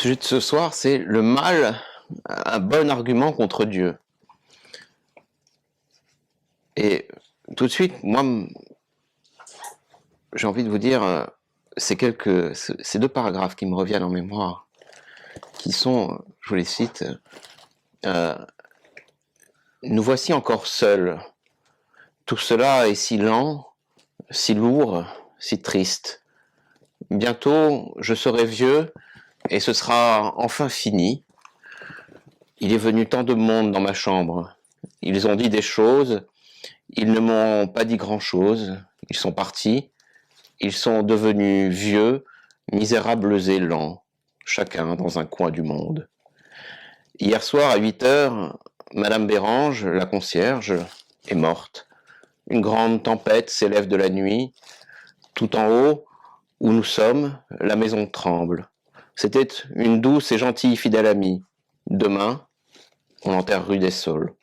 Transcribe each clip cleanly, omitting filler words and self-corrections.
sujet de ce soir, c'est le mal, un bon argument contre Dieu. Et tout de suite, moi, j'ai envie de vous dire, ces deux paragraphes qui me reviennent en mémoire, qui sont, je vous les cite, nous voici encore seuls. Tout cela est si lent, si lourd, si triste. Bientôt, je serai vieux et ce sera enfin fini. Il est venu tant de monde dans ma chambre. Ils ont dit des choses, ils ne m'ont pas dit grand-chose. Ils sont partis, ils sont devenus vieux, misérables et lents, chacun dans un coin du monde. Hier soir à 8h, Madame Bérange, la concierge, est morte. Une grande tempête s'élève de la nuit. Tout en haut, où nous sommes, la maison tremble. C'était une douce et gentille fidèle amie. Demain, on l'enterre rue des Saules.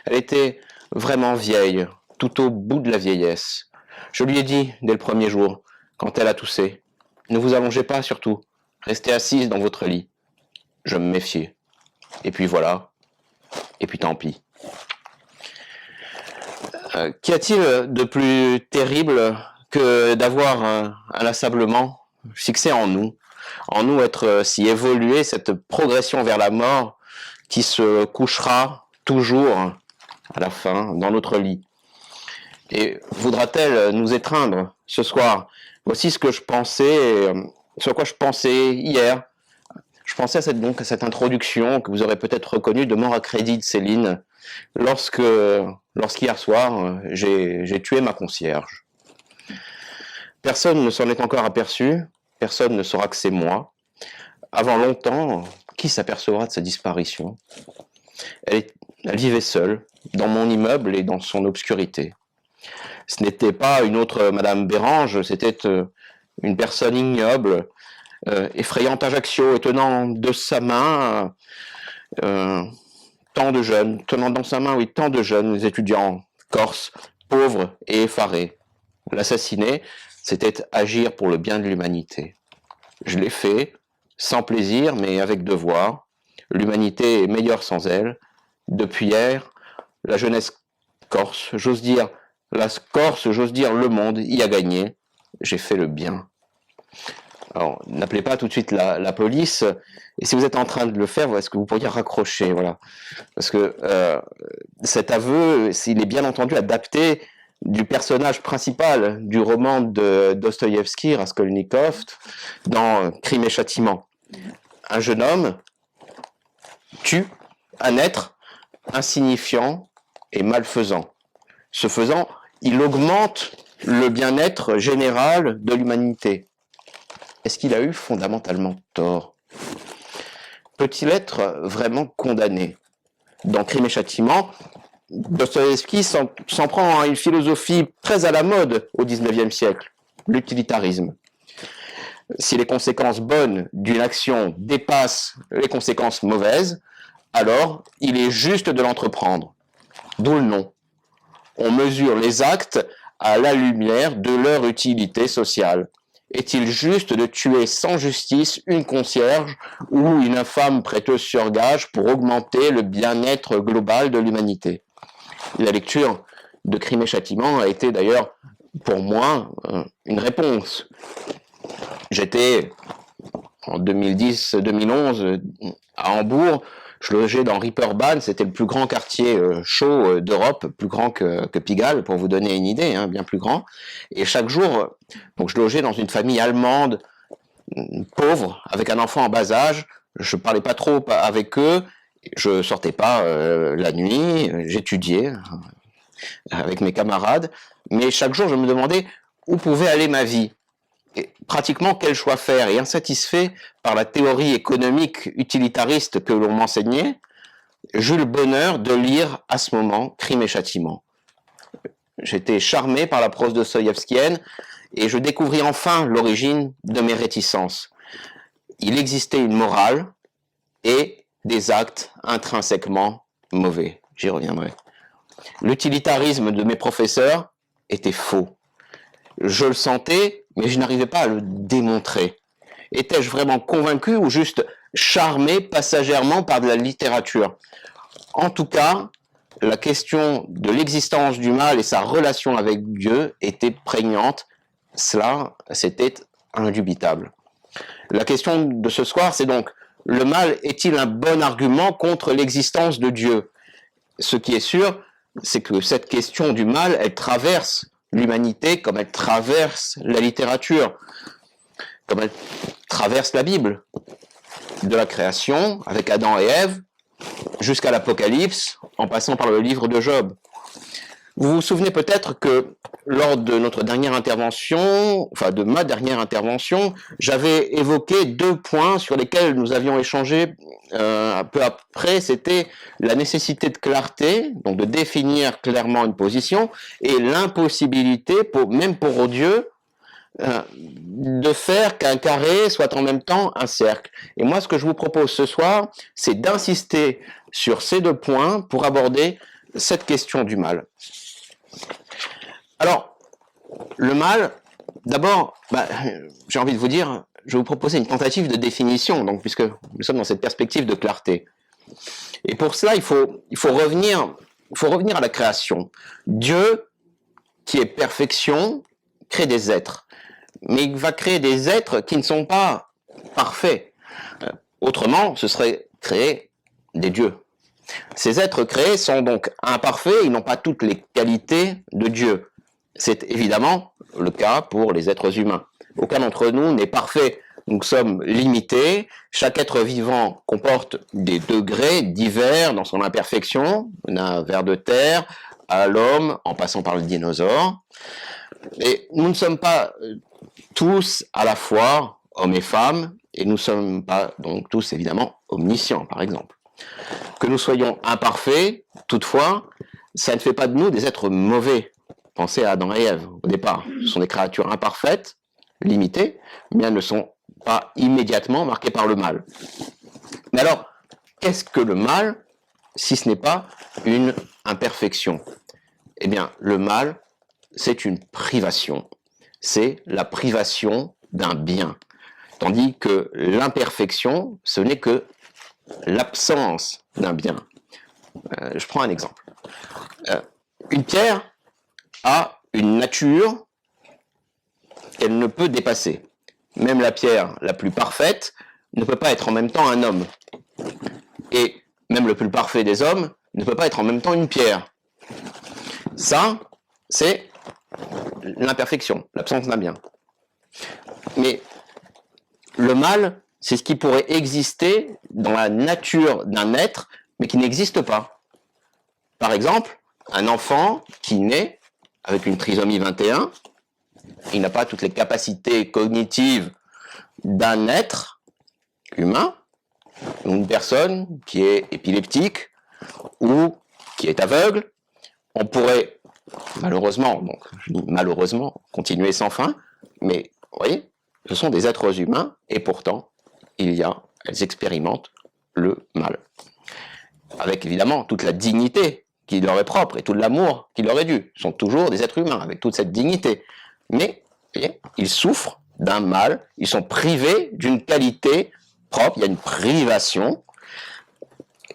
Elle était vraiment vieille, tout au bout de la vieillesse. Je lui ai dit, dès le premier jour, quand elle a toussé, « Ne vous allongez pas surtout, restez assise dans votre lit. » Je me méfiais. Et puis voilà, et puis tant pis. Qu'y a-t-il de plus terrible que d'avoir inlassablement fixé en nous être si évolué, cette progression vers la mort qui se couchera toujours à la fin dans notre lit. Et voudra-t-elle nous étreindre ce soir? Voici ce que je pensais, ce à quoi je pensais hier. Je pensais à cette introduction que vous aurez peut-être reconnue de Mort à crédit de Céline, lorsqu'hier soir, j'ai tué ma concierge. Personne ne s'en est encore aperçu, personne ne saura que c'est moi. Avant longtemps, qui s'apercevra de sa disparition? Elle vivait seule, dans mon immeuble et dans son obscurité. Ce n'était pas une autre Madame Bérange, c'était une personne ignoble, effrayante Ajaccio, et tenant de sa main tant de jeunes, tenant dans sa main, oui, tant de jeunes étudiants corses, pauvres et effarés. L'assassiner, c'était agir pour le bien de l'humanité. Je l'ai fait, sans plaisir, mais avec devoir. L'humanité est meilleure sans elle. Depuis hier, la jeunesse corse, j'ose dire le monde y a gagné. J'ai fait le bien. Alors, n'appelez pas tout de suite la police. Et si vous êtes en train de le faire, est-ce que vous pourriez raccrocher, voilà. Parce que cet aveu, il est bien entendu adapté du personnage principal du roman de Dostoïevski, Raskolnikov, dans Crime et Châtiment. Un jeune homme tue un être insignifiant et malfaisant. Ce faisant, il augmente le bien-être général de l'humanité. Est-ce qu'il a eu fondamentalement tort? Peut-il être vraiment condamné? Dans Crime et Châtiment, Dostoïevski s'en prend à une philosophie très à la mode au XIXe siècle, l'utilitarisme. Si les conséquences bonnes d'une action dépassent les conséquences mauvaises, alors il est juste de l'entreprendre. D'où le nom. On mesure les actes à la lumière de leur utilité sociale. Est-il juste de tuer sans justice une concierge ou une infâme prêteuse sur gage pour augmenter le bien-être global de l'humanité? La lecture de Crime et Châtiment a été d'ailleurs, pour moi, une réponse. J'étais, en 2010-2011, à Hambourg. Je logeais dans Reeperbahn, c'était le plus grand quartier chaud d'Europe, plus grand que Pigalle, pour vous donner une idée, hein, bien plus grand. Et chaque jour, donc je logeais dans une famille allemande, pauvre, avec un enfant en bas âge. Je parlais pas trop avec eux, je sortais pas la nuit, j'étudiais avec mes camarades. Mais chaque jour, je me demandais où pouvait aller ma vie. Et pratiquement quel choix faire, et insatisfait par la théorie économique utilitariste que l'on m'enseignait, j'eus le bonheur de lire à ce moment Crime et Châtiment. J'étais charmé par la prose dostoïevskienne et je découvris enfin l'origine de mes réticences. Il existait une morale et des actes intrinsèquement mauvais. J'y reviendrai. L'utilitarisme de mes professeurs était faux. Je le sentais, mais je n'arrivais pas à le démontrer. Étais-je vraiment convaincu ou juste charmé passagèrement par de la littérature. En tout cas, la question de l'existence du mal et sa relation avec Dieu était prégnante. Cela, c'était indubitable. La question de ce soir, c'est donc, le mal est-il un bon argument contre l'existence de Dieu? Ce qui est sûr, c'est que cette question du mal, elle traverse l'humanité comme elle traverse la littérature, comme elle traverse la Bible, de la création, avec Adam et Ève, jusqu'à l'Apocalypse, en passant par le livre de Job. Vous vous souvenez peut-être que lors de notre dernière intervention, enfin de ma dernière intervention, j'avais évoqué 2 points sur lesquels nous avions échangé un peu après, c'était la nécessité de clarté, donc de définir clairement une position, et l'impossibilité, même pour Dieu, de faire qu'un carré soit en même temps un cercle. Et moi, ce que je vous propose ce soir, c'est d'insister sur ces 2 points pour aborder cette question du mal. Alors, le mal, d'abord, j'ai envie de vous dire, je vais vous proposer une tentative de définition, donc, puisque nous sommes dans cette perspective de clarté. Et pour cela, il faut revenir à la création. Dieu, qui est perfection, crée des êtres. Mais il va créer des êtres qui ne sont pas parfaits. Autrement, ce serait créer des dieux. Ces êtres créés sont donc imparfaits, ils n'ont pas toutes les qualités de Dieu. C'est évidemment le cas pour les êtres humains. Aucun d'entre nous n'est parfait. Nous sommes limités. Chaque être vivant comporte des degrés divers dans son imperfection, d'un ver de terre à l'homme, en passant par le dinosaure. Et nous ne sommes pas tous à la fois hommes et femmes, et nous ne sommes pas donc tous évidemment omniscients, par exemple. Que nous soyons imparfaits, toutefois, ça ne fait pas de nous des êtres mauvais. Pensez à Adam et Ève au départ. Ce sont des créatures imparfaites, limitées, mais elles ne sont pas immédiatement marquées par le mal. Mais alors, qu'est-ce que le mal, si ce n'est pas une imperfection? Eh bien, le mal, c'est une privation. C'est la privation d'un bien. Tandis que l'imperfection, ce n'est que l'absence d'un bien. Je prends un exemple. Une pierre a une nature qu'elle ne peut dépasser. Même la pierre la plus parfaite ne peut pas être en même temps un homme. Et même le plus parfait des hommes ne peut pas être en même temps une pierre. Ça, c'est l'imperfection, l'absence d'un bien. Mais le mal, c'est ce qui pourrait exister dans la nature d'un être, mais qui n'existe pas. Par exemple, un enfant qui naît avec une trisomie 21, il n'a pas toutes les capacités cognitives d'un être humain, une personne qui est épileptique ou qui est aveugle. On pourrait malheureusement, donc je dis malheureusement, continuer sans fin, mais vous voyez, ce sont des êtres humains et pourtant, elles expérimentent le mal. Avec évidemment toute la dignité qui leur est propre et tout l'amour qui leur est dû. Ils sont toujours des êtres humains avec toute cette dignité. Mais, vous voyez, ils souffrent d'un mal, ils sont privés d'une qualité propre, il y a une privation.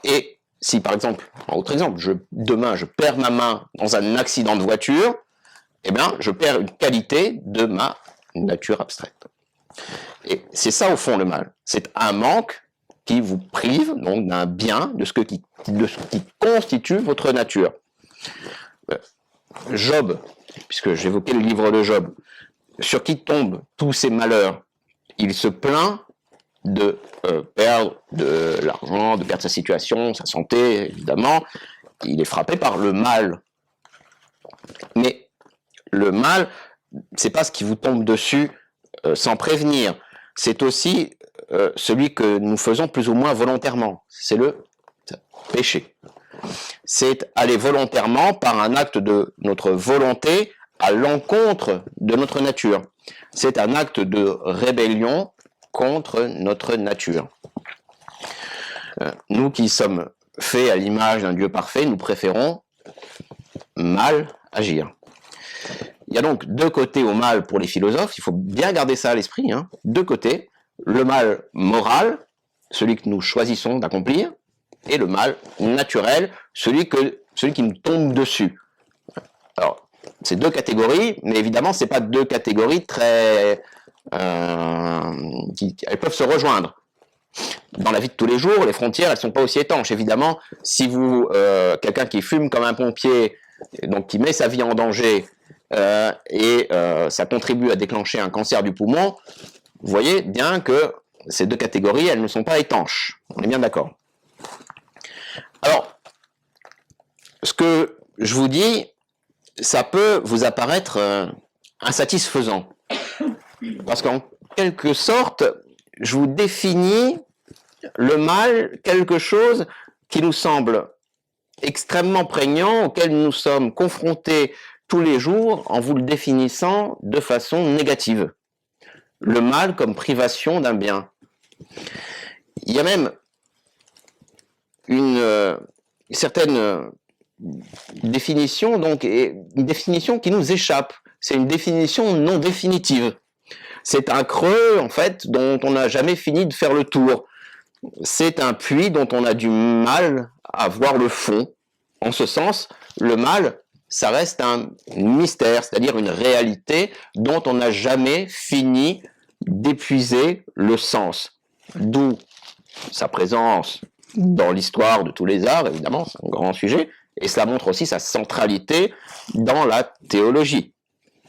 Et si par exemple, en autre exemple, demain je perds ma main dans un accident de voiture, eh bien je perds une qualité de ma nature abstraite. Et c'est ça au fond le mal. C'est un manque qui vous prive donc d'un bien, de ce qui constitue votre nature. Job, puisque j'évoquais le livre de Job, sur qui tombent tous ces malheurs, il se plaint de perdre de l'argent, de perdre sa situation, sa santé, évidemment. Il est frappé par le mal. Mais le mal, c'est pas ce qui vous tombe dessus sans prévenir. C'est aussi celui que nous faisons plus ou moins volontairement. C'est le péché. C'est aller volontairement, par un acte de notre volonté, à l'encontre de notre nature. C'est un acte de rébellion contre notre nature. Nous qui sommes faits à l'image d'un Dieu parfait, nous préférons mal agir. Il y a donc 2 côtés au mal pour les philosophes, il faut bien garder ça à l'esprit, hein. 2 côtés, le mal moral celui que nous choisissons d'accomplir, et le mal naturel, celui qui nous tombe dessus. Alors, c'est deux catégories, mais évidemment, c'est pas deux catégories très... elles peuvent se rejoindre. Dans la vie de tous les jours, les frontières, elles sont pas aussi étanches. Évidemment, si vous, quelqu'un qui fume comme un pompier, donc qui met sa vie en danger, ça contribue à déclencher un cancer du poumon, vous voyez bien que ces deux catégories, elles ne sont pas étanches. On est bien d'accord. Alors, ce que je vous dis, ça peut vous apparaître insatisfaisant. Parce qu'en quelque sorte, je vous définis le mal, quelque chose qui nous semble extrêmement prégnant, auquel nous sommes confrontés tous les jours en vous le définissant de façon négative. Le mal comme privation d'un bien. Il y a même une certaine définition, donc, une définition qui nous échappe. C'est une définition non définitive. C'est un creux, en fait, dont on n'a jamais fini de faire le tour. C'est un puits dont on a du mal à voir le fond. En ce sens, le mal, ça reste un mystère, c'est-à-dire une réalité dont on n'a jamais fini d'épuiser le sens. D'où sa présence dans l'histoire de tous les arts, évidemment, c'est un grand sujet, et cela montre aussi sa centralité dans la théologie.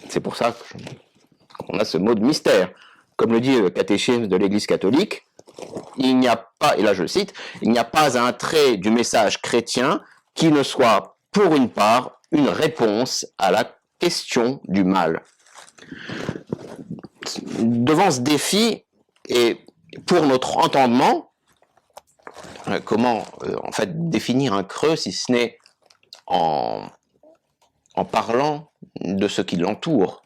C'est pour ça qu'on a ce mot de mystère. Comme le dit le catéchisme de l'Église catholique, il n'y a pas, et là je le cite, il n'y a pas un trait du message chrétien qui ne soit, pour une part, une réponse à la question du mal. Devant ce défi, et pour notre entendement, comment en fait définir un creux si ce n'est en parlant de ce qui l'entoure.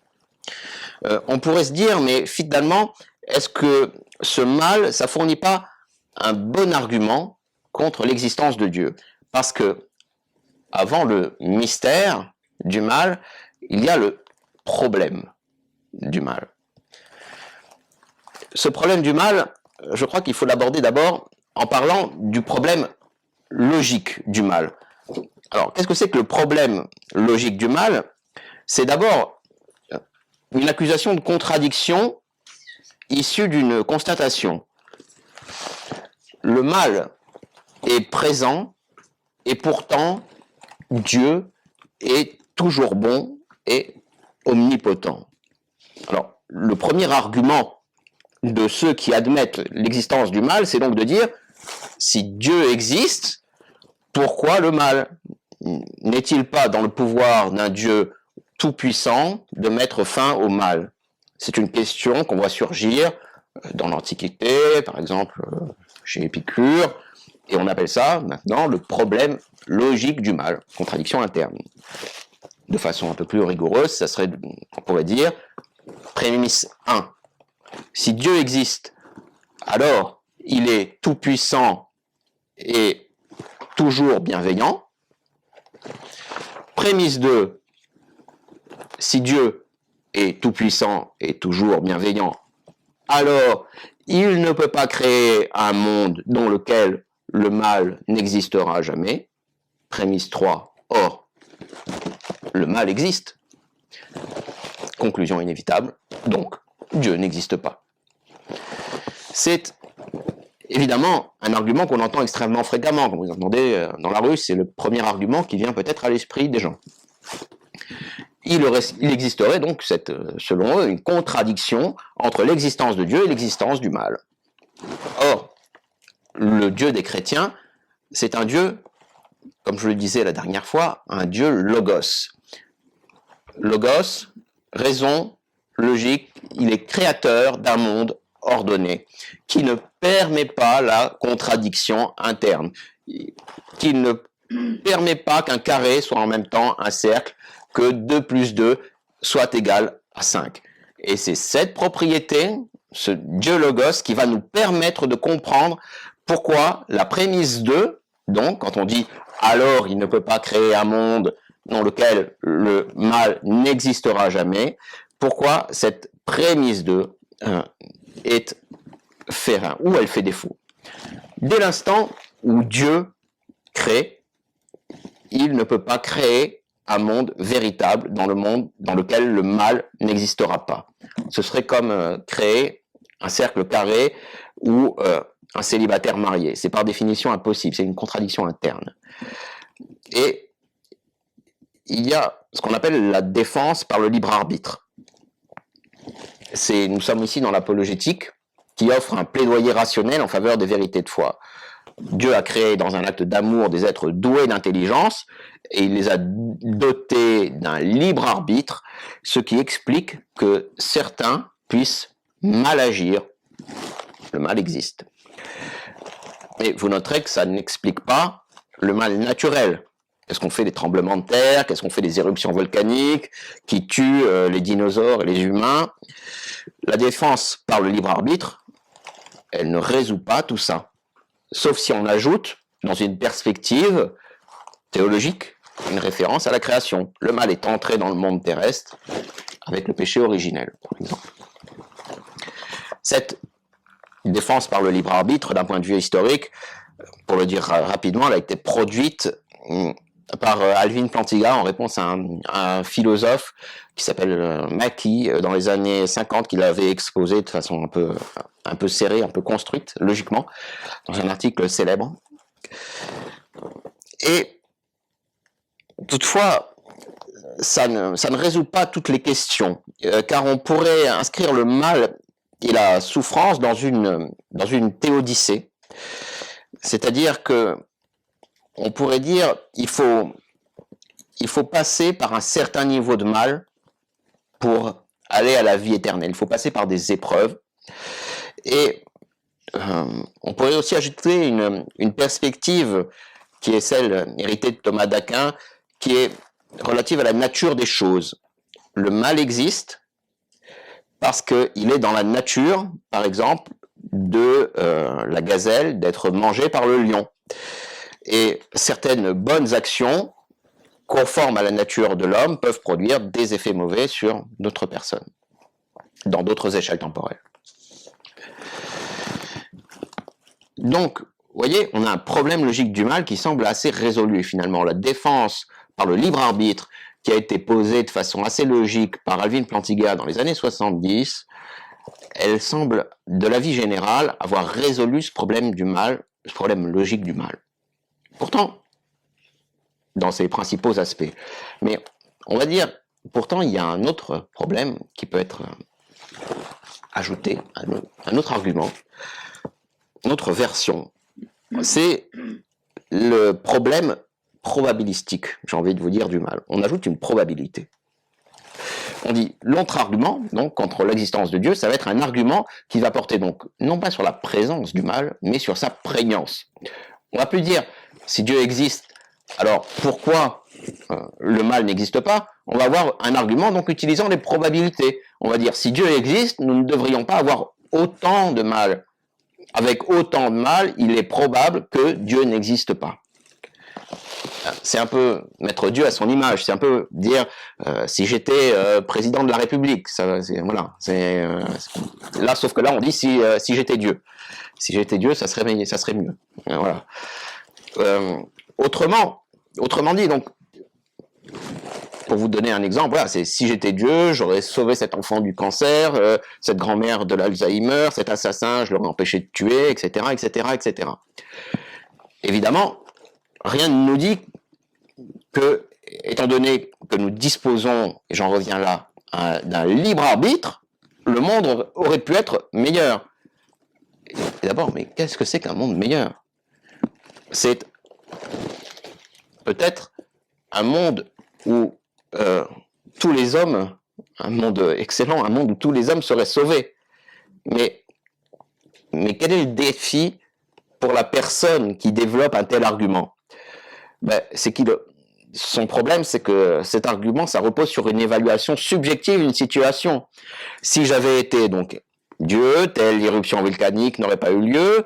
On pourrait se dire, mais finalement, est-ce que ce mal, ça fournit pas un bon argument contre l'existence de Dieu? Parce que, avant le mystère du mal, il y a le problème du mal. Ce problème du mal, je crois qu'il faut l'aborder d'abord en parlant du problème logique du mal. Alors, qu'est-ce que c'est que le problème logique du mal? C'est d'abord une accusation de contradiction issue d'une constatation. Le mal est présent et pourtant Dieu est toujours bon et omnipotent. Alors, le premier argument de ceux qui admettent l'existence du mal, c'est donc de dire, si Dieu existe, pourquoi le mal? N'est-il pas dans le pouvoir d'un Dieu tout-puissant de mettre fin au mal? C'est une question qu'on voit surgir dans l'Antiquité, par exemple chez Épicure, et on appelle ça maintenant le problème logique du mal, contradiction interne. De façon un peu plus rigoureuse, ça serait, on pourrait dire, prémisse 1. Si Dieu existe, alors il est tout-puissant et toujours bienveillant. Prémisse 2, si Dieu est tout-puissant et toujours bienveillant, alors il ne peut pas créer un monde dans lequel le mal n'existera jamais. Prémisse 3, or, le mal existe. Conclusion inévitable, donc Dieu n'existe pas. C'est évidemment un argument qu'on entend extrêmement fréquemment. Comme vous entendez dans la rue, c'est le premier argument qui vient peut-être à l'esprit des gens. Il existerait donc, selon eux, une contradiction entre l'existence de Dieu et l'existence du mal. Or, le Dieu des chrétiens, c'est un Dieu, comme je le disais la dernière fois, un Dieu logos. Logos, raison, logique, il est créateur d'un monde ordonné, qui ne permet pas la contradiction interne, qui ne permet pas qu'un carré soit en même temps un cercle, que 2 plus 2 soit égal à 5. Et c'est cette propriété, ce Dieu Logos, qui va nous permettre de comprendre pourquoi la prémisse 2, donc quand on dit « alors il ne peut pas créer un monde dans lequel le mal n'existera jamais », pourquoi cette prémisse 2 est férin, ou elle fait défaut. Dès l'instant où Dieu crée, il ne peut pas créer un monde véritable dans le monde dans lequel le mal n'existera pas. Ce serait comme créer un cercle carré ou un célibataire marié. C'est par définition impossible, c'est une contradiction interne. Et il y a ce qu'on appelle la défense par le libre arbitre. Nous sommes ici dans l'apologétique qui offre un plaidoyer rationnel en faveur des vérités de foi. Dieu a créé dans un acte d'amour des êtres doués d'intelligence et il les a dotés d'un libre arbitre, ce qui explique que certains puissent mal agir. Le mal existe. Mais vous noterez que ça n'explique pas le mal naturel. Qu'est-ce qu'on fait des tremblements de terre? Qu'est-ce qu'on fait des éruptions volcaniques qui tuent les dinosaures et les humains? La défense par le libre arbitre, elle ne résout pas tout ça. Sauf si on ajoute, dans une perspective théologique, une référence à la création. Le mal est entré dans le monde terrestre avec le péché originel, par exemple. Cette défense par le libre arbitre, d'un point de vue historique, pour le dire rapidement, elle a été produite par Alvin Plantinga en réponse à un philosophe qui s'appelle Mackie dans les années 50, qu'il avait exposé de façon un peu serrée, un peu construite, logiquement, dans un article célèbre. Et toutefois, ça ne résout pas toutes les questions, car on pourrait inscrire le mal et la souffrance dans une théodicée, c'est-à-dire que on pourrait dire il faut passer par un certain niveau de mal pour aller à la vie éternelle. Il faut passer par des épreuves. Et on pourrait aussi ajouter une perspective qui est celle héritée de Thomas d'Aquin, qui est relative à la nature des choses. Le mal existe parce qu'il est dans la nature, par exemple, de la gazelle d'être mangée par le lion. Et certaines bonnes actions conformes à la nature de l'homme peuvent produire des effets mauvais sur d'autres personnes, dans d'autres échelles temporelles. Donc, vous voyez, on a un problème logique du mal qui semble assez résolu finalement. La défense par le libre arbitre qui a été posée de façon assez logique par Alvin Plantinga dans les années 70, elle semble, de la vie générale, avoir résolu ce problème du mal, ce problème logique du mal. Pourtant, dans ses principaux aspects. Mais on va dire, pourtant, il y a un autre problème qui peut être ajouté, un autre argument, une autre version. C'est le problème probabilistique, j'ai envie de vous dire, du mal. On ajoute une probabilité. On dit, l'autre argument, donc, contre l'existence de Dieu, ça va être un argument qui va porter, donc, non pas sur la présence du mal, mais sur sa prégnance. On va plus dire, si Dieu existe, alors pourquoi le mal n'existe pas? On va avoir un argument donc utilisant les probabilités. On va dire si Dieu existe, nous ne devrions pas avoir autant de mal. Avec autant de mal, il est probable que Dieu n'existe pas. C'est un peu mettre Dieu à son image. C'est un peu dire si j'étais président de la République. Voilà. Là, sauf que là, on dit si j'étais Dieu. Si j'étais Dieu, ça serait mieux. Voilà. Autrement dit, donc, pour vous donner un exemple, voilà, c'est si j'étais Dieu, j'aurais sauvé cet enfant du cancer, cette grand-mère de l'Alzheimer, cet assassin, je l'aurais empêché de tuer, etc., etc., etc. Évidemment, rien ne nous dit que, étant donné que nous disposons, et j'en reviens là, d'un libre arbitre, le monde aurait pu être meilleur. Et d'abord, mais qu'est-ce que c'est qu'un monde meilleur? C'est peut-être un monde où tous les hommes, un monde excellent, un monde où tous les hommes seraient sauvés. Mais quel est le défi pour la personne qui développe un tel argument? Son problème, c'est que cet argument, ça repose sur une évaluation subjective d'une situation. Si j'avais été donc Dieu, telle éruption volcanique n'aurait pas eu lieu,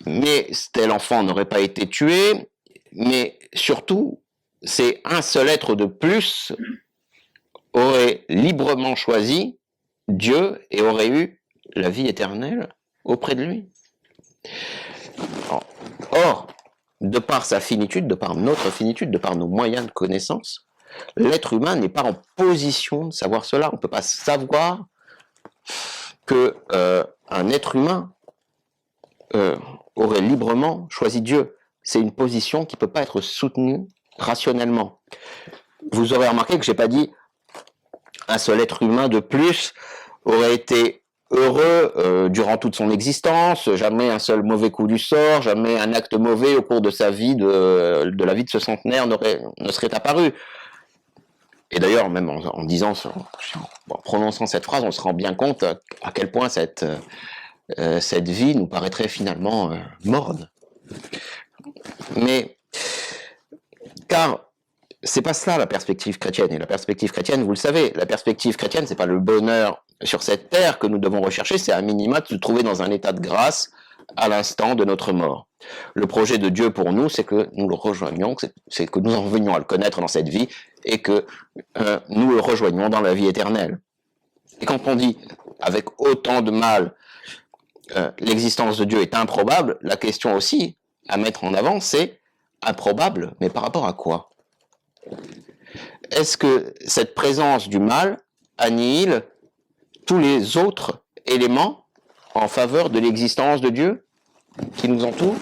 mais tel enfant n'aurait pas été tué, mais surtout, c'est un seul être de plus aurait librement choisi Dieu et aurait eu la vie éternelle auprès de lui. Or, de par sa finitude, de par notre finitude, de par nos moyens de connaissance, l'être humain n'est pas en position de savoir cela. On ne peut pas savoir que un être humain aurait librement choisi Dieu. C'est une position qui ne peut pas être soutenue rationnellement. Vous aurez remarqué que je n'ai pas dit un seul être humain de plus aurait été heureux durant toute son existence, jamais un seul mauvais coup du sort, jamais un acte mauvais au cours de sa vie, de la vie de ce centenaire ne serait apparu. Et d'ailleurs, même en disant, en prononçant cette phrase, on se rend bien compte à quel point cette vie nous paraîtrait finalement morne. Mais, car c'est pas ça la perspective chrétienne. Et la perspective chrétienne, vous le savez, la perspective chrétienne, c'est pas le bonheur sur cette terre que nous devons rechercher, c'est à minima de se trouver dans un état de grâce à l'instant de notre mort. Le projet de Dieu pour nous, c'est que nous le rejoignions, c'est que nous en venions à le connaître dans cette vie et que nous le rejoignions dans la vie éternelle. Et quand on dit avec autant de mal l'existence de Dieu est improbable, la question aussi à mettre en avant, c'est improbable, mais par rapport à quoi? Est-ce que cette présence du mal annihile tous les autres éléments en faveur de l'existence de Dieu qui nous entoure?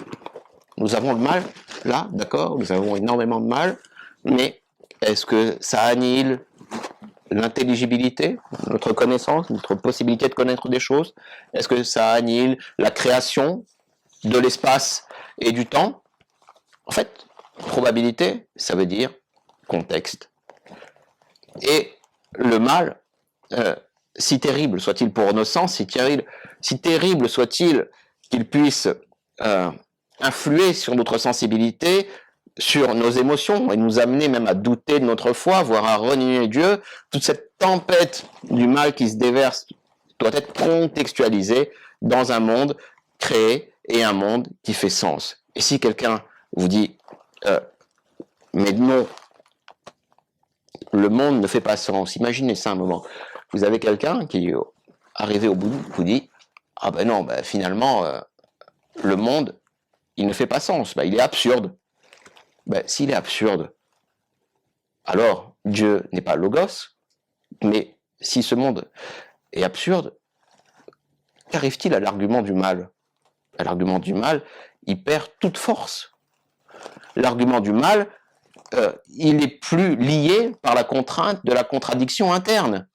Nous avons le mal, là, d'accord, nous avons énormément de mal, mais est-ce que ça annihile l'intelligibilité, notre connaissance, notre possibilité de connaître des choses? Est-ce que ça annihile la création de l'espace et du temps? En fait, probabilité, ça veut dire contexte. Et le mal, si terrible soit-il pour nos sens, si terrible soit-il qu'il puisse influer sur notre sensibilité, sur nos émotions, et nous amener même à douter de notre foi, voire à renier Dieu, toute cette tempête du mal qui se déverse doit être contextualisée dans un monde créé et un monde qui fait sens. Et si quelqu'un vous dit mais non, le monde ne fait pas sens. Imaginez ça un moment. Vous avez quelqu'un qui, arrivé au bout, vous dit ah ben non, ben finalement, le monde, il ne fait pas sens. Ben, il est absurde. Ben, s'il est absurde, alors Dieu n'est pas logos, mais si ce monde est absurde, qu'arrive-t-il à l'argument du mal? L'argument du mal, il perd toute force. L'argument du mal, il est plus lié par la contrainte de la contradiction interne.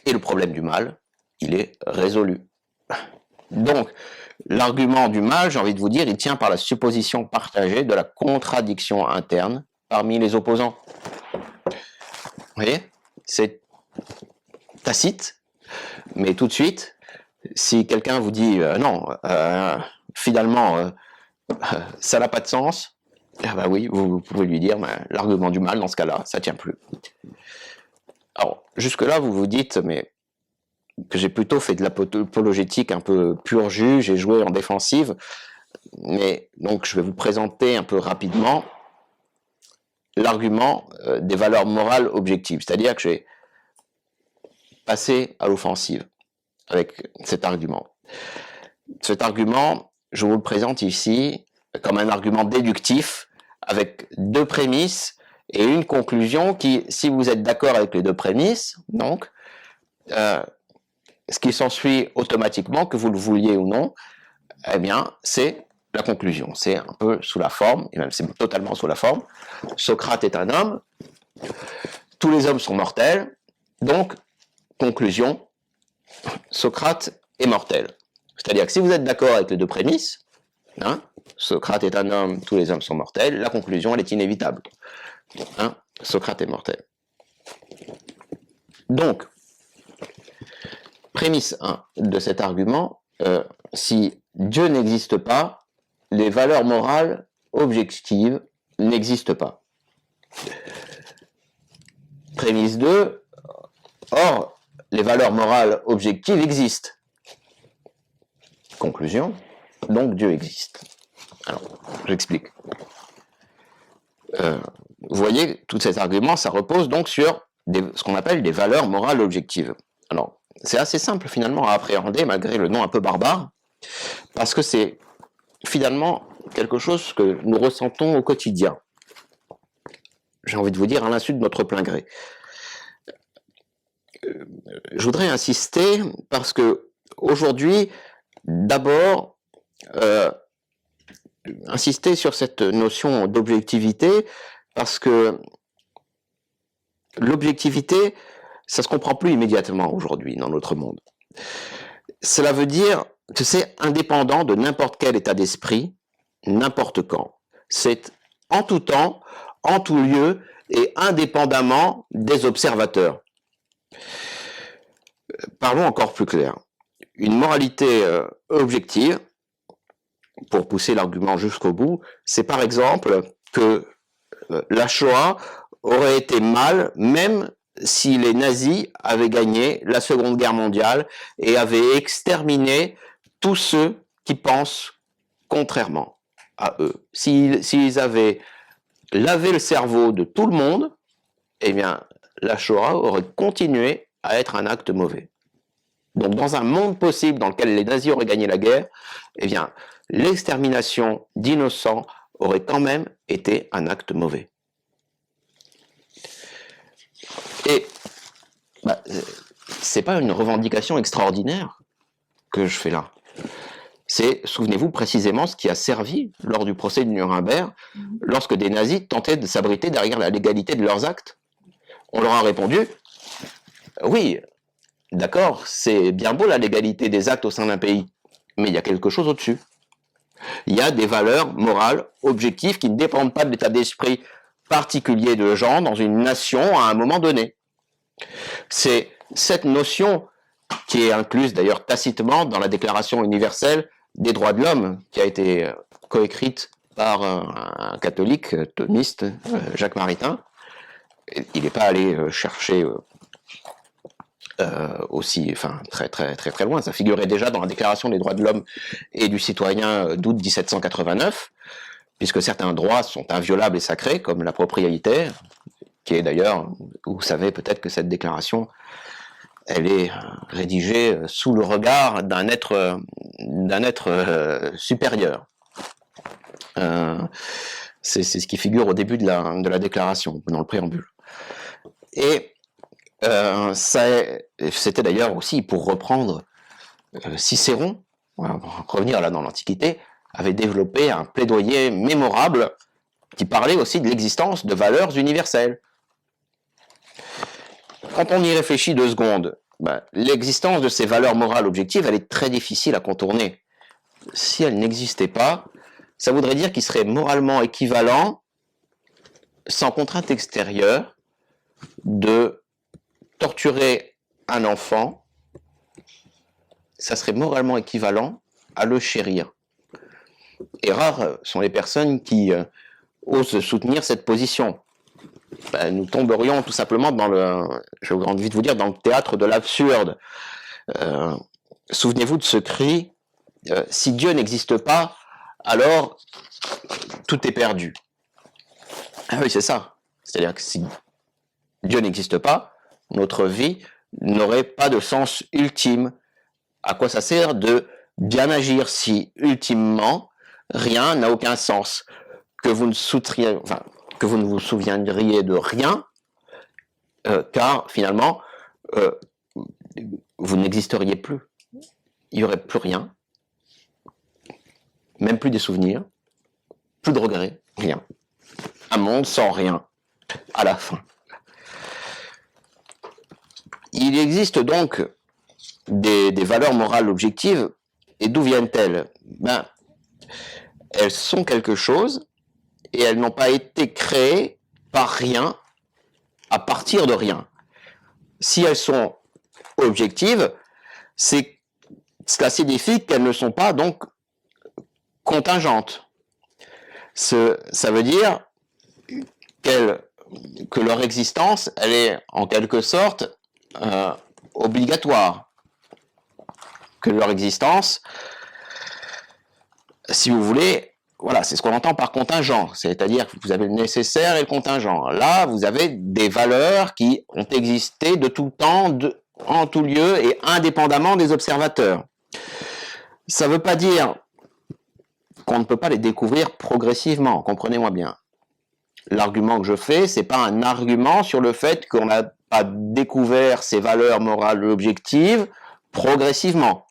Et le problème du mal, il est résolu. Donc, l'argument du mal, j'ai envie de vous dire, il tient par la supposition partagée de la contradiction interne parmi les opposants. Vous voyez? C'est tacite, mais tout de suite, si quelqu'un vous dit non, finalement, ça n'a pas de sens, ah bah oui, vous pouvez lui dire, l'argument du mal, dans ce cas-là, ça tient plus. Alors, jusque-là, vous vous dites, mais que j'ai plutôt fait de l'apologétique un peu pur jus, j'ai joué en défensive, mais donc je vais vous présenter un peu rapidement l'argument des valeurs morales objectives, c'est-à-dire que j'ai passé à l'offensive avec cet argument. Cet argument, je vous le présente ici comme un argument déductif avec deux prémices et une conclusion qui, si vous êtes d'accord avec les deux prémices, donc, ce qui s'ensuit automatiquement, que vous le vouliez ou non, eh bien, c'est la conclusion. C'est un peu sous la forme, et même c'est totalement sous la forme. Socrate est un homme, tous les hommes sont mortels, donc, conclusion, Socrate est mortel. C'est-à-dire que si vous êtes d'accord avec les deux prémices, hein, Socrate est un homme, tous les hommes sont mortels, la conclusion, elle est inévitable. Hein, Socrate est mortel. Donc, prémisse 1 de cet argument, si Dieu n'existe pas, les valeurs morales objectives n'existent pas. Prémisse 2, or, les valeurs morales objectives existent. Conclusion, donc Dieu existe. Alors, j'explique. Vous voyez, tout cet argument, ça repose donc sur ce qu'on appelle des valeurs morales objectives. Alors, c'est assez simple finalement à appréhender, malgré le nom un peu barbare. Parce que c'est finalement quelque chose que nous ressentons au quotidien. J'ai envie de vous dire à l'insu de notre plein gré. Je voudrais insister parce que aujourd'hui, d'abord, insister sur cette notion d'objectivité parce que l'objectivité, ça se comprend plus immédiatement aujourd'hui dans notre monde. Cela veut dire que c'est indépendant de n'importe quel état d'esprit, n'importe quand. C'est en tout temps, en tout lieu et indépendamment des observateurs. Parlons encore plus clair. Une moralité objective, pour pousser l'argument jusqu'au bout, c'est par exemple que la Shoah aurait été mal, même si les nazis avaient gagné la Seconde Guerre mondiale et avaient exterminé tous ceux qui pensent contrairement à eux. S'ils avaient lavé le cerveau de tout le monde, eh bien, la Shoah aurait continué à être un acte mauvais. Donc, dans un monde possible dans lequel les nazis auraient gagné la guerre, eh bien, l'extermination d'innocents aurait quand même été un acte mauvais. Et c'est pas une revendication extraordinaire que je fais là. C'est, souvenez-vous, précisément ce qui a servi lors du procès de Nuremberg, lorsque des nazis tentaient de s'abriter derrière la légalité de leurs actes. On leur a répondu, oui, d'accord, c'est bien beau la légalité des actes au sein d'un pays, mais il y a quelque chose au-dessus. Il y a des valeurs morales objectives qui ne dépendent pas de l'état d'esprit particulier de gens dans une nation à un moment donné. C'est cette notion qui est incluse d'ailleurs tacitement dans la Déclaration universelle des droits de l'homme, qui a été coécrite par un catholique thomiste, Jacques Maritain. Il n'est pas allé chercher aussi, enfin très loin. Ça figurait déjà dans la Déclaration des droits de l'homme et du citoyen d'août 1789, puisque certains droits sont inviolables et sacrés, comme la propriété, qui est d'ailleurs, vous savez peut-être que cette déclaration, elle est rédigée sous le regard d'un être supérieur. C'est ce qui figure au début de la déclaration, dans le préambule. Et c'était d'ailleurs aussi, pour reprendre Cicéron, revenir là dans l'Antiquité, avait développé un plaidoyer mémorable qui parlait aussi de l'existence de valeurs universelles. Quand on y réfléchit 2 secondes, l'existence de ces valeurs morales objectives, elle est très difficile à contourner. Si elles n'existaient pas, ça voudrait dire qu'il serait moralement équivalent, sans contrainte extérieure, de torturer un enfant. Ça serait moralement équivalent à le chérir. Et rares sont les personnes qui osent soutenir cette position. Nous tomberions tout simplement dans j'ai envie de vous dire, dans le théâtre de l'absurde. Souvenez-vous de ce cri, si Dieu n'existe pas, alors tout est perdu. Ah oui, c'est ça. C'est-à-dire que si Dieu n'existe pas, notre vie n'aurait pas de sens ultime. À quoi ça sert de bien agir si, ultimement, rien n'a aucun sens? Que vous ne vous souviendriez de rien, car finalement, vous n'existeriez plus. Il n'y aurait plus rien, même plus des souvenirs, plus de regrets, rien. Un monde sans rien, à la fin. Il existe donc des valeurs morales objectives, et d'où viennent-elles? Elles sont quelque chose, et elles n'ont pas été créées par rien, à partir de rien. Si elles sont objectives, cela signifie qu'elles ne sont pas donc contingentes. Ça veut dire que leur existence, elle est en quelque sorte obligatoire. Que leur existence, si vous voulez, voilà, c'est ce qu'on entend par contingent, c'est-à-dire que vous avez le nécessaire et le contingent. Là, vous avez des valeurs qui ont existé de tout temps, en tout lieu et indépendamment des observateurs. Ça ne veut pas dire qu'on ne peut pas les découvrir progressivement, comprenez-moi bien. L'argument que je fais, c'est pas un argument sur le fait qu'on n'a pas découvert ces valeurs morales objectives progressivement.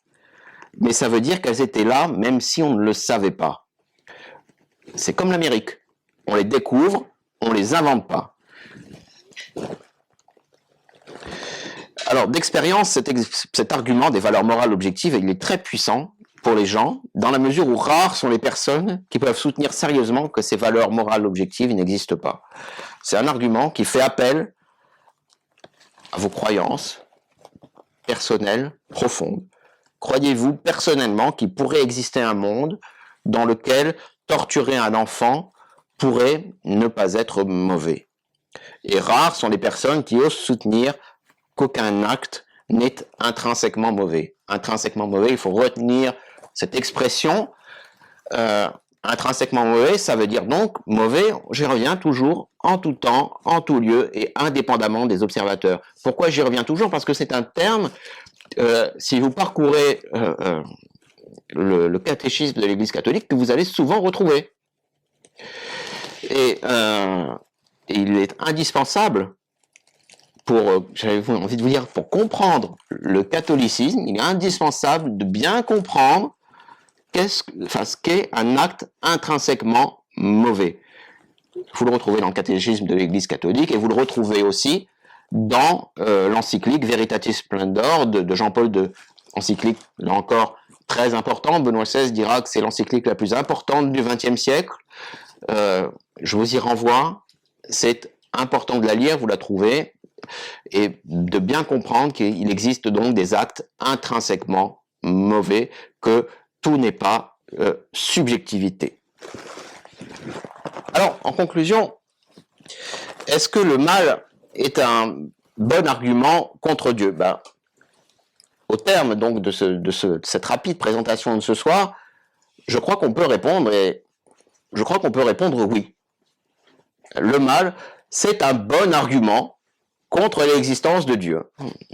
Mais ça veut dire qu'elles étaient là, même si on ne le savait pas. C'est comme l'Amérique. On les découvre, on les invente pas. Alors, d'expérience, cet argument des valeurs morales objectives, il est très puissant pour les gens, dans la mesure où rares sont les personnes qui peuvent soutenir sérieusement que ces valeurs morales objectives n'existent pas. C'est un argument qui fait appel à vos croyances personnelles profondes. Croyez-vous personnellement qu'il pourrait exister un monde dans lequel torturer un enfant pourrait ne pas être mauvais? Et rares sont les personnes qui osent soutenir qu'aucun acte n'est intrinsèquement mauvais. Intrinsèquement mauvais, il faut retenir cette expression. Intrinsèquement mauvais, ça veut dire donc mauvais, j'y reviens toujours, en tout temps, en tout lieu et indépendamment des observateurs. Pourquoi j'y reviens toujours? Parce que c'est un terme, si vous parcourez le catéchisme de l'Église catholique, que vous allez souvent retrouver. Et il est indispensable pour, j'avais envie de vous dire, pour comprendre le catholicisme, il est indispensable de bien comprendre ce qu'est un acte intrinsèquement mauvais. Vous le retrouvez dans le catéchisme de l'Église catholique et vous le retrouvez aussi dans l'encyclique Veritatis Splendor de Jean-Paul II. Encyclique, là encore, très importante. Benoît XVI dira que c'est l'encyclique la plus importante du XXe siècle. Je vous y renvoie. C'est important de la lire, vous la trouvez, et de bien comprendre qu'il existe donc des actes intrinsèquement mauvais, que tout n'est pas subjectivité. Alors, en conclusion, est-ce que le mal est un bon argument contre Dieu? Ben, au terme donc de cette rapide présentation de ce soir, je crois qu'on peut répondre, et je crois qu'on peut répondre oui. Le mal, c'est un bon argument contre l'existence de Dieu.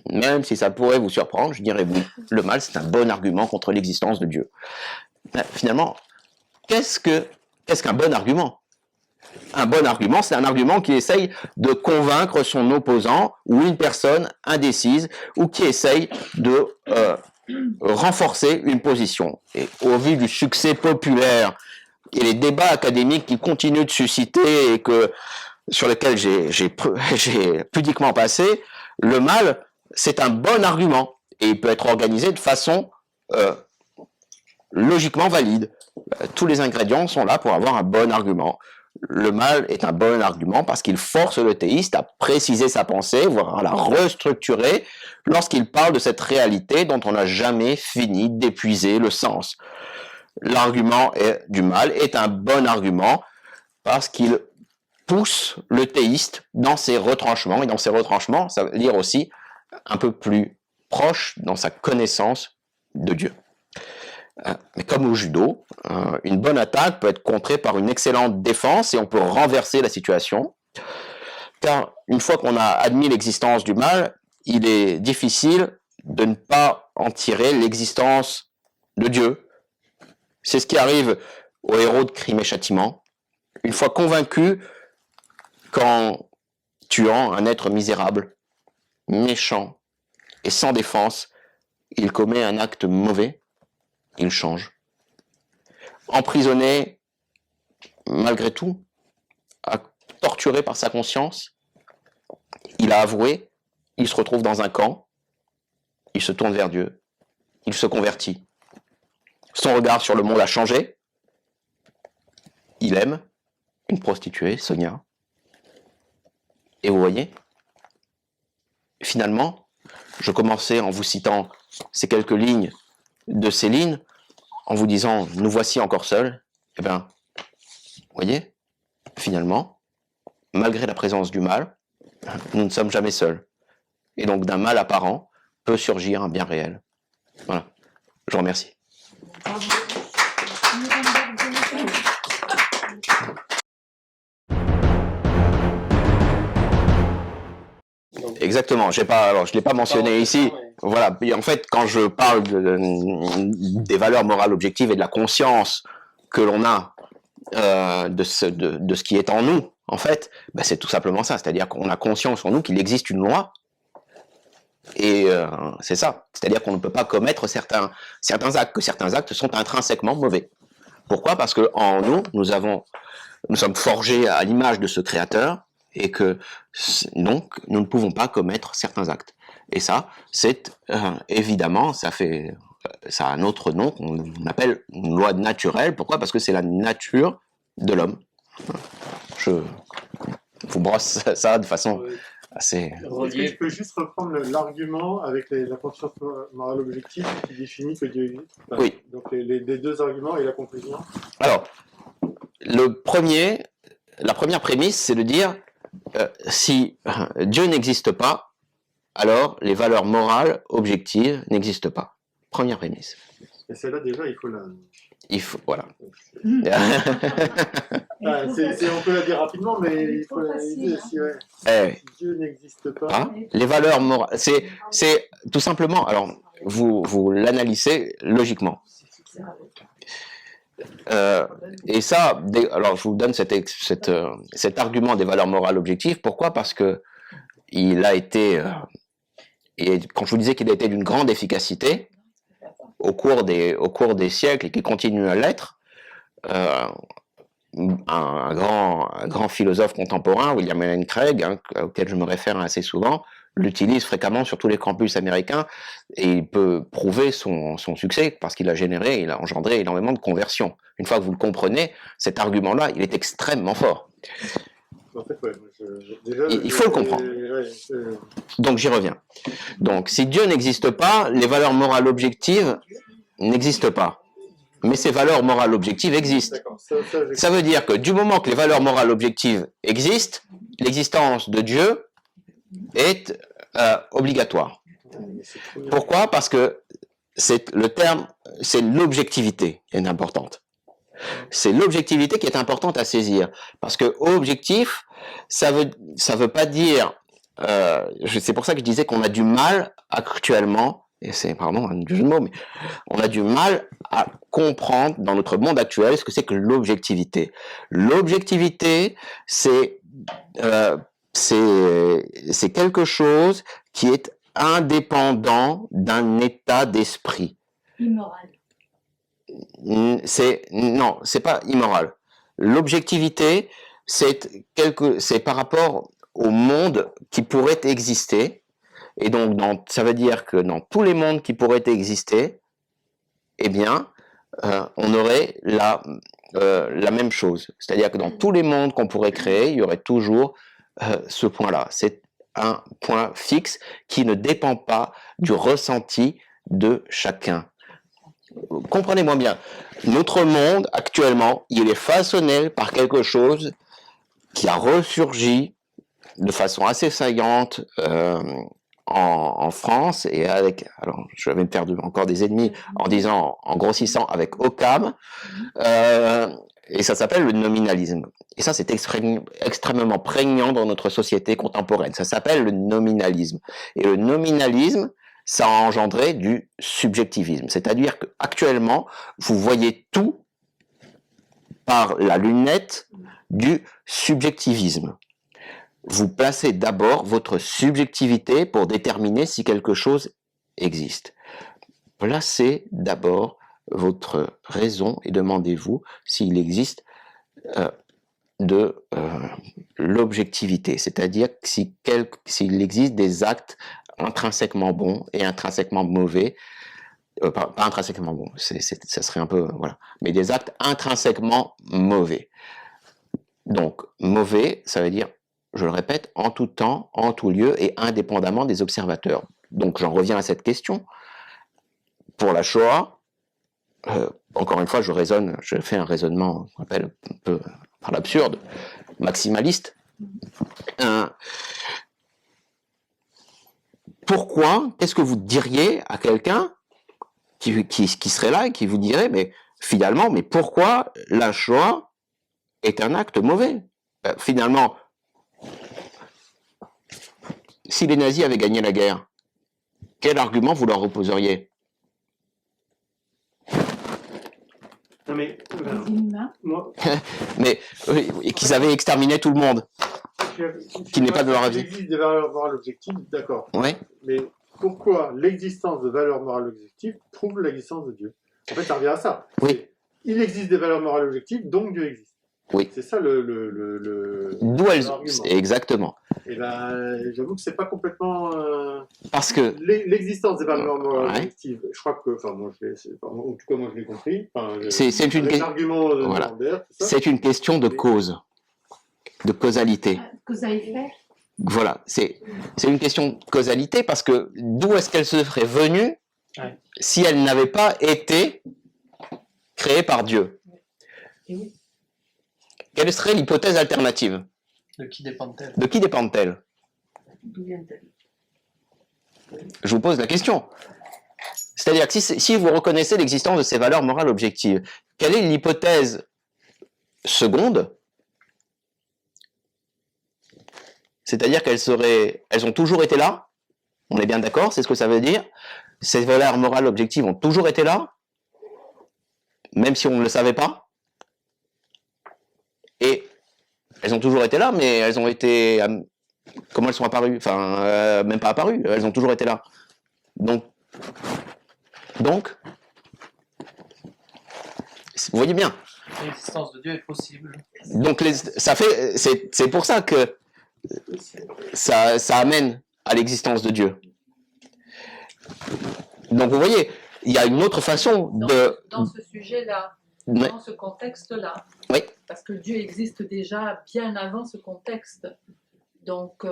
Même si ça pourrait vous surprendre, je dirais oui. Le mal, c'est un bon argument contre l'existence de Dieu. Mais finalement, qu'est-ce qu'un bon argument? Un bon argument, c'est un argument qui essaye de convaincre son opposant ou une personne indécise ou qui essaye de renforcer une position. Et au vu du succès populaire et les débats académiques qui continuent de susciter et sur lesquels j'ai pudiquement passé, le mal, c'est un bon argument et il peut être organisé de façon logiquement valide. Tous les ingrédients sont là pour avoir un bon argument. Le mal est un bon argument parce qu'il force le théiste à préciser sa pensée, voire à la restructurer lorsqu'il parle de cette réalité dont on n'a jamais fini d'épuiser le sens. L'argument du mal est un bon argument parce qu'il pousse le théiste dans ses retranchements, et dans ses retranchements, ça veut dire aussi un peu plus proche dans sa connaissance de Dieu. Mais comme au judo, une bonne attaque peut être contrée par une excellente défense et on peut renverser la situation. Car une fois qu'on a admis l'existence du mal, il est difficile de ne pas en tirer l'existence de Dieu. C'est ce qui arrive aux héros de Crime et Châtiment. Une fois convaincus qu'en tuant un être misérable, méchant et sans défense, il commet un acte mauvais, il change. Emprisonné, malgré tout, torturé par sa conscience, il a avoué, il se retrouve dans un camp, il se tourne vers Dieu, il se convertit. Son regard sur le monde a changé, il aime une prostituée, Sonia. Et vous voyez, finalement, je commençais en vous citant ces quelques lignes de Céline, en vous disant « nous voici encore seuls », eh bien, vous voyez, finalement, malgré la présence du mal, nous ne sommes jamais seuls. Et donc d'un mal apparent peut surgir un bien réel. Voilà, je vous remercie. Exactement, je ne l'ai pas mentionné ici, voilà. Et en fait, quand je parle des valeurs morales objectives et de la conscience que l'on a de ce qui est en nous, en fait, ben c'est tout simplement ça. C'est-à-dire qu'on a conscience en nous qu'il existe une loi. Et c'est ça. C'est-à-dire qu'on ne peut pas commettre certains actes, que certains actes sont intrinsèquement mauvais. Pourquoi? Parce que en nous, nous sommes forgés à l'image de ce Créateur, et que donc nous ne pouvons pas commettre certains actes. Et ça, c'est évidemment, ça a un autre nom qu'on appelle une loi naturelle. Pourquoi? Parce que c'est la nature de l'homme. Je vous brosse ça de façon assez... Est-ce que tu peux juste reprendre l'argument avec la conscience morale objective qui définit que Dieu existe? Enfin, oui. Donc les deux arguments et la conclusion. Alors, la première prémisse, c'est de dire si Dieu n'existe pas, alors les valeurs morales objectives n'existent pas. Première prémisse. Et celle-là, déjà, il faut la... Voilà. on peut la dire rapidement, mais il faut la dire si, ouais. Si Dieu n'existe pas... les valeurs morales, c'est tout simplement... Alors, vous l'analysez logiquement. Et ça, alors je vous donne cet argument des valeurs morales objectives. Pourquoi? Parce que il a été, et quand je vous disais qu'il a été d'une grande efficacité au cours des siècles et qui continue à l'être, un grand philosophe contemporain, William Lane Craig, auquel je me réfère assez souvent, l'utilise fréquemment sur tous les campus américains, et il peut prouver son succès parce qu'il a engendré énormément de conversions. Une fois que vous le comprenez, cet argument-là, il est extrêmement fort. En fait, ouais, il faut le comprendre. Donc j'y reviens. Donc si Dieu n'existe pas, les valeurs morales objectives n'existent pas. Mais ces valeurs morales objectives existent. Ça veut dire que du moment que les valeurs morales objectives existent, l'existence de Dieu est obligatoire. Pourquoi? Parce que c'est l'objectivité qui est importante. C'est l'objectivité qui est importante à saisir. Parce que objectif, ça veut pas dire... c'est pour ça que je disais qu'on a du mal actuellement, et c'est pardon un jeu de mots, mais on a du mal à comprendre dans notre monde actuel ce que c'est que l'objectivité. L'objectivité, c'est quelque chose qui est indépendant d'un état d'esprit. Immoral. Non, c'est pas immoral. L'objectivité, c'est par rapport au monde qui pourrait exister, et donc ça veut dire que dans tous les mondes qui pourraient exister, eh bien, on aurait la même chose. C'est-à-dire que dans tous les mondes qu'on pourrait créer, il y aurait toujours ce point-là. C'est un point fixe qui ne dépend pas du ressenti de chacun. Comprenez-moi bien, notre monde actuellement, il est façonné par quelque chose qui a ressurgi de façon assez saillante en France, et alors je vais me perdre encore des ennemis en grossissant avec Occam, et ça s'appelle le nominalisme. Et ça, c'est extrêmement prégnant dans notre société contemporaine. Ça s'appelle le nominalisme. Et le nominalisme, ça a engendré du subjectivisme. C'est-à-dire qu'actuellement, vous voyez tout par la lunette du subjectivisme. Vous placez d'abord votre subjectivité pour déterminer si quelque chose existe. Placez d'abord votre raison et demandez-vous s'il existe de l'objectivité, c'est-à-dire s'il existe des actes intrinsèquement bons et intrinsèquement mauvais, pas intrinsèquement bons, ça serait un peu, voilà, mais des actes intrinsèquement mauvais. Donc, mauvais, ça veut dire, je le répète, en tout temps, en tout lieu et indépendamment des observateurs. Donc, j'en reviens à cette question. Pour la Shoah, encore une fois, je fais un raisonnement, on appelle un peu par l'absurde, maximaliste. Pourquoi, qu'est-ce que vous diriez à quelqu'un qui serait là et qui vous dirait, mais finalement, mais pourquoi la Shoah est un acte mauvais? Finalement, si les nazis avaient gagné la guerre, quel argument vous leur opposeriez? Non mais, Les inhumains. moi, Mais qu'ils avaient exterminé tout le monde. Qui n'est pas de leur avis. Il existe des valeurs morales objectives, d'accord. Ouais. Mais pourquoi l'existence de valeurs morales objectives prouve l'existence de Dieu? En fait, ça revient à ça. Oui. Il existe des valeurs morales objectives, donc Dieu existe. Oui. C'est ça D'où elles... l'argument. Exactement. Et ben, j'avoue que c'est pas complètement. Parce que L'existence des valeurs morales Ouais. objectives, je crois que, enfin, moi, en tout cas, moi, je l'ai compris. Enfin, c'est une, avec l'argument de Voilà. Lambert, tout ça. c'est une question de cause, de causalité. Cause à effet. Voilà, c'est une question de causalité parce que d'où est-ce qu'elle serait venue Ouais. si elle n'avait pas été créée par Dieu? Et oui. Quelle serait l'hypothèse alternative? De qui dépend-elle? De qui dépend-elle? D'où vient-elle? Je vous pose la question. C'est-à-dire que si vous reconnaissez l'existence de ces valeurs morales objectives, quelle est l'hypothèse seconde? C'est-à-dire elles ont toujours été là? On est bien d'accord, c'est ce que ça veut dire? Ces valeurs morales objectives ont toujours été là? Même si on ne le savait pas? Et elles ont toujours été là, mais elles ont été... Comment elles sont apparues? Enfin, même pas apparues, elles ont toujours été là. Donc, vous voyez bien. L'existence de Dieu est possible. Donc, c'est pour ça que ça amène à l'existence de Dieu. Donc, vous voyez, il y a une autre façon Dans ce sujet-là, Ouais. dans ce contexte-là, Oui. parce que Dieu existe déjà bien avant ce contexte. Donc,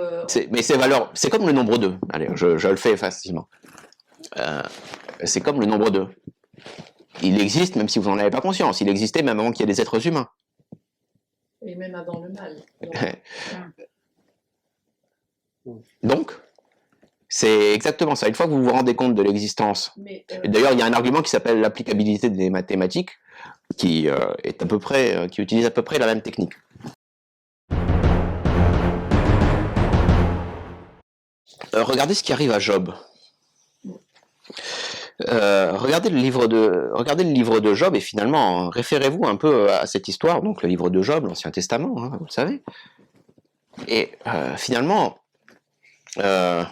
Mais ces valeurs, c'est comme le nombre 2. Allez, je le fais facilement. C'est comme le nombre 2. Il existe même si vous n'en avez pas conscience. Il existait même avant qu'il y ait des êtres humains. et même avant le mal. Donc, c'est exactement ça. Une fois que vous vous rendez compte de l'existence, Mais, et d'ailleurs, il y a un argument qui s'appelle l'applicabilité des mathématiques, qui est qui utilise à peu près la même technique. Regardez ce qui arrive à Job. Regardez le livre de Job et finalement référez-vous un peu à cette histoire, donc le livre de Job, l'Ancien Testament, hein, vous le savez. Et finalement, vous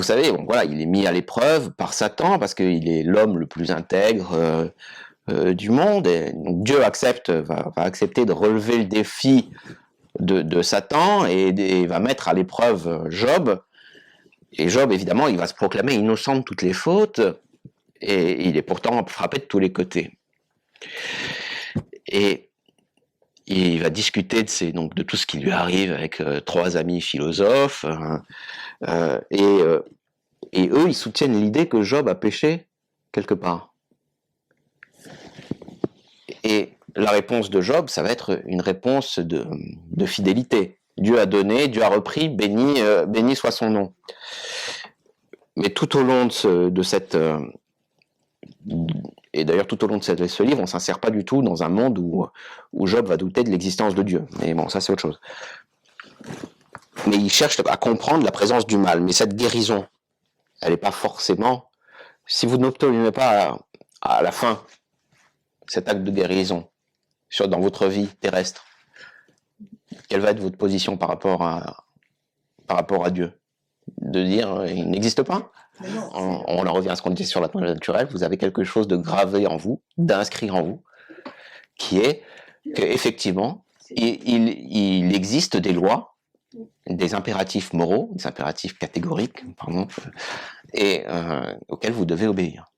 savez, bon, voilà, il est mis à l'épreuve par Satan parce qu'il est l'homme le plus intègre du monde. Et donc Dieu va accepter de relever le défi de Satan et va mettre à l'épreuve Job. Et Job, évidemment, il va se proclamer innocent de toutes les fautes, et il est pourtant frappé de tous les côtés. Et il va discuter de tout ce qui lui arrive avec 3 amis philosophes, et eux, ils soutiennent l'idée que Job a péché quelque part. Et la réponse de Job, ça va être une réponse de fidélité. Dieu a donné, Dieu a repris, béni soit son nom. Mais tout au long de cette... et d'ailleurs tout au long de ce livre, on ne s'insère pas du tout dans un monde où Job va douter de l'existence de Dieu. Mais bon, ça c'est autre chose. Mais il cherche à comprendre la présence du mal. Mais cette guérison, elle n'est pas forcément... Si vous n'obtenez pas à la fin cet acte de guérison dans votre vie terrestre, quelle va être votre position par rapport à Dieu? De dire il n'existe pas? On en revient à ce qu'on disait sur la loi naturelle. Vous avez quelque chose de gravé en vous, d'inscrit en vous, qui est qu'effectivement, il existe des lois, des impératifs moraux, des impératifs catégoriques, pardon, et auxquels vous devez obéir.